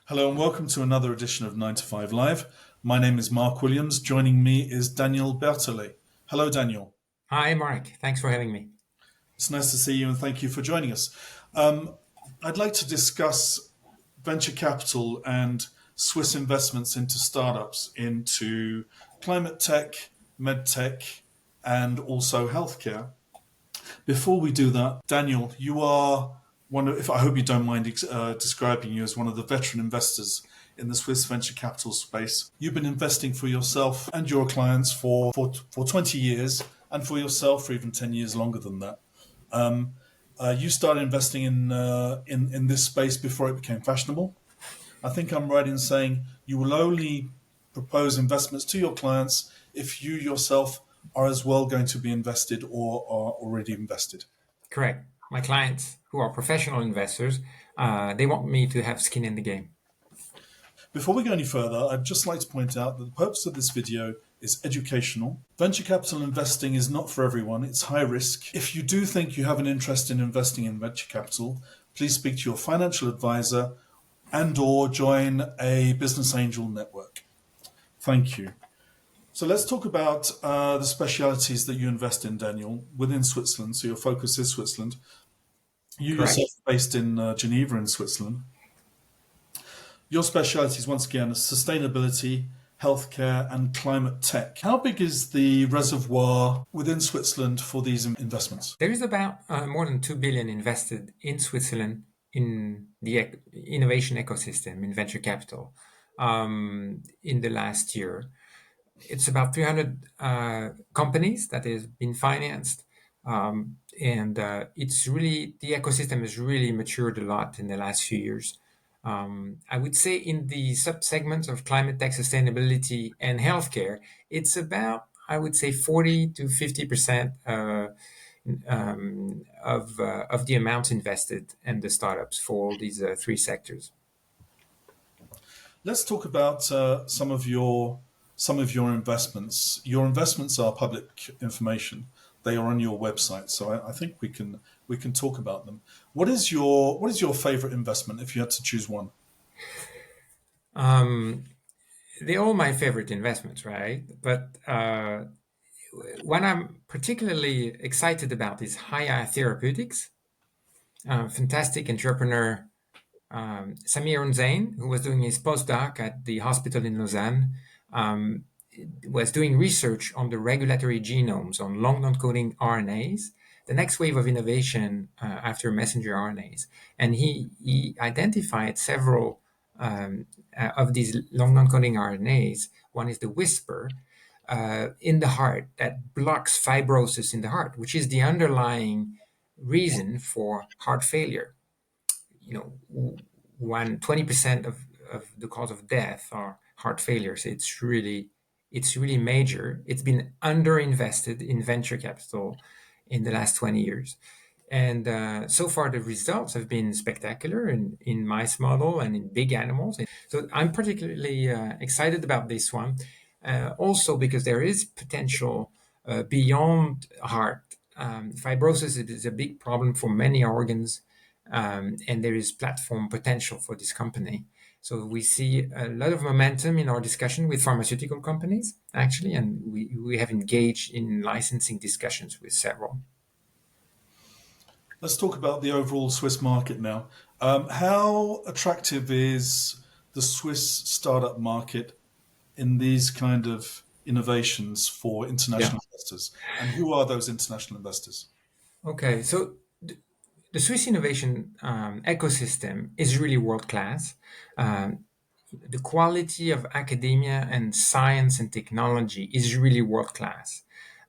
Hello and welcome to another edition of 9 to 5 Live. My name is Mark Williams. Joining me is Daniel Bertholet. Hello, Daniel. Hi, Mark. Thanks for having me. It's nice to see you and thank you for joining us. I'd like to discuss venture capital and Swiss investments into startups, into climate tech, med tech, and also healthcare. Before we do that, Daniel, you are one of, if I hope you don't mind describing you as one of the veteran investors in the Swiss venture capital space. You've been investing for yourself and your clients for 20 years, and for yourself for even 10 years longer than that. You started investing in this space before it became fashionable. I think I'm right in saying you will only propose investments to your clients if you yourself are as well going to be invested or are already invested. Correct. My clients, who are professional investors, they want me to have skin in the game. Before we go any further, I'd just like to point out that the purpose of this video is educational. Venture capital investing is not for everyone. It's high risk. If you do think you have an interest in investing in venture capital, please speak to your financial advisor and/or join a business angel network. Thank you. So let's talk about the specialities that you invest in, Daniel, within Switzerland. So your focus is Switzerland. You Correct. yourself are based in Geneva in Switzerland. Your specialities, once again, are sustainability, healthcare, and climate tech. How big is the reservoir within Switzerland for these investments? There is about more than 2 billion invested in Switzerland in the innovation ecosystem in venture capital in the last year. It's about 300 companies that has been financed. It's really, the ecosystem has really matured a lot in the last few years. I would say in the sub-segments of climate tech, sustainability, and healthcare, it's about, I would say, 40 to 50% of the amounts invested in the startups for all these three sectors. Let's talk about some of your investments. Your investments are public information. They are on your website, so I think we can talk about them. What is your favorite investment if you had to choose one? They're all my favorite investments, right? But what I'm particularly excited about is Haya Therapeutics. Fantastic entrepreneur Samir Zain, who was doing his postdoc at the hospital in Lausanne, was doing research on the regulatory genomes on long non-coding RNAs, the next wave of innovation after messenger RNAs. And he identified several of these long non-coding RNAs. One is the whisper in the heart that blocks fibrosis in the heart, which is the underlying reason for heart failure. 20% of the cause of death are heart failures. It's really major. It's been underinvested in venture capital in the last 20 years. And so far, the results have been spectacular in mice model and in big animals. So I'm particularly excited about this one, also because there is potential beyond heart. Fibrosis is a big problem for many organs, and there is platform potential for this company. So we see a lot of momentum in our discussion with pharmaceutical companies, actually, and we have engaged in licensing discussions with several. Let's talk about the overall Swiss market now. How attractive is the Swiss startup market in these kind of innovations for international investors? And who are those international investors? Okay, so the Swiss innovation ecosystem is really world class. The quality of academia and science and technology is really world class.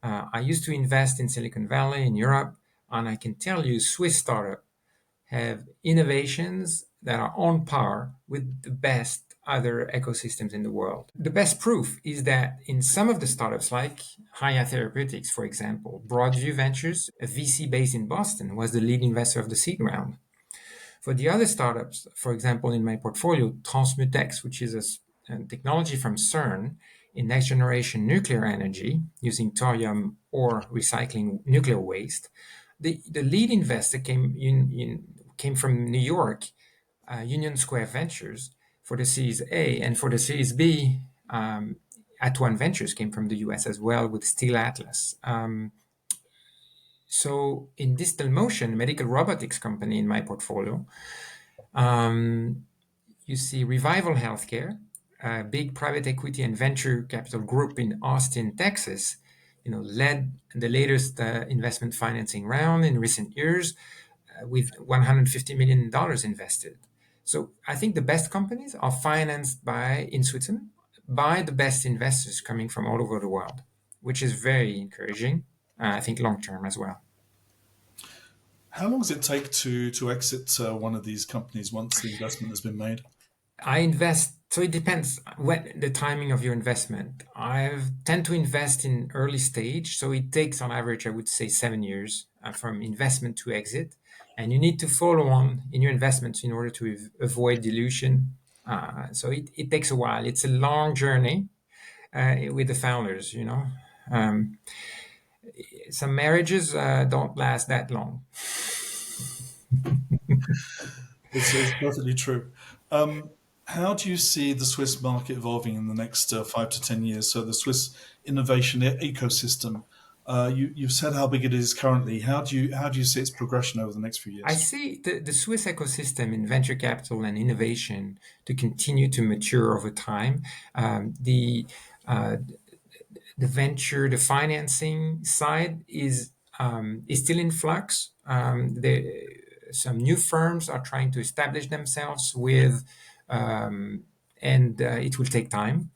I used to invest in Silicon Valley in Europe, and I can tell you Swiss startups have innovations that are on par with the best other ecosystems in the world. The best proof is that in some of the startups, like Haya Therapeutics, for example, Broadview Ventures, a VC based in Boston, was the lead investor of the seed round. For the other startups, for example, in my portfolio, Transmutex, which is a technology from CERN in next generation nuclear energy using thorium or recycling nuclear waste, the lead investor came from New York, Union Square Ventures, for the Series A. And for the Series B, At1 Ventures came from the US as well with Steel Atlas. So in Distal Motion, medical robotics company in my portfolio, you see Revival Healthcare, a big private equity and venture capital group in Austin, Texas, led the latest investment financing round in recent years with $150 million invested. So I think the best companies are financed in Switzerland by the best investors coming from all over the world, which is very encouraging, I think long term as well. How long does it take to exit one of these companies once the investment has been made? I invest, so it depends when the timing of your investment. I tend to invest in early stage, so it takes on average, I would say, 7 years from investment to exit, and you need to follow on in your investments in order to avoid dilution. So it takes a while. It's a long journey with the founders. Um, some marriages don't last that long. It's perfectly true. Um, how do you see the Swiss market evolving in the next 5 to 10 years? So the Swiss innovation ecosystem. You've said how big it is currently. How do you see its progression over the next few I years? see the Swiss ecosystem in venture capital and innovation to continue to mature over time. Uh, the venture, the financing side is still in flux. Some new firms are trying to establish themselves and it will take time.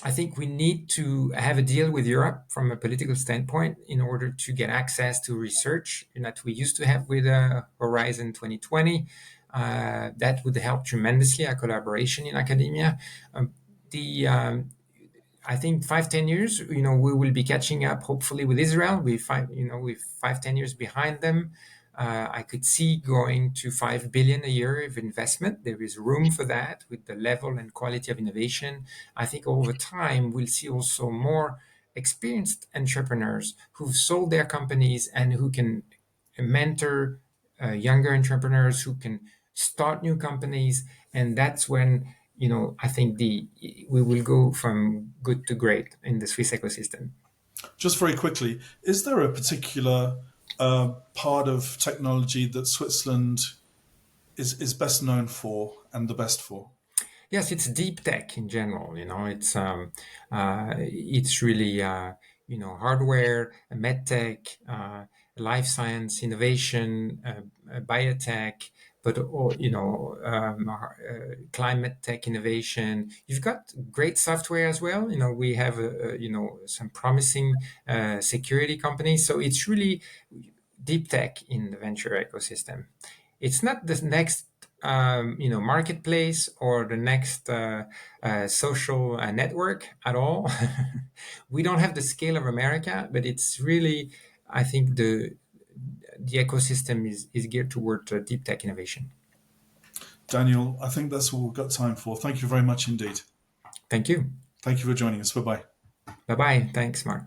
I think we need to have a deal with Europe from a political standpoint in order to get access to research that we used to have with Horizon 2020. That would help tremendously our collaboration in academia. The I think 5-10 years, we will be catching up hopefully with Israel. With 5-10 years behind them. I could see going to 5 billion a year of investment. There is room for that with the level and quality of innovation. I think over time we'll see also more experienced entrepreneurs who've sold their companies and who can mentor younger entrepreneurs who can start new companies, and that's when I think we will go from good to great in the Swiss ecosystem. Just very quickly, is there a particular part of technology that Switzerland is best known for and the best for? Yes, it's deep tech in general. It's really hardware, medtech, life science, innovation, biotech, but climate tech innovation. You've got great software as well. We have some promising security companies. So it's really deep tech in the venture ecosystem. It's not the next marketplace or the next social network at all. We don't have the scale of America, but it's really, I think the ecosystem is geared toward deep tech innovation. Daniel, I think that's all we've got time for. Thank you very much indeed. Thank you. Thank you for joining us. Bye bye. Bye bye. Thanks, Mark.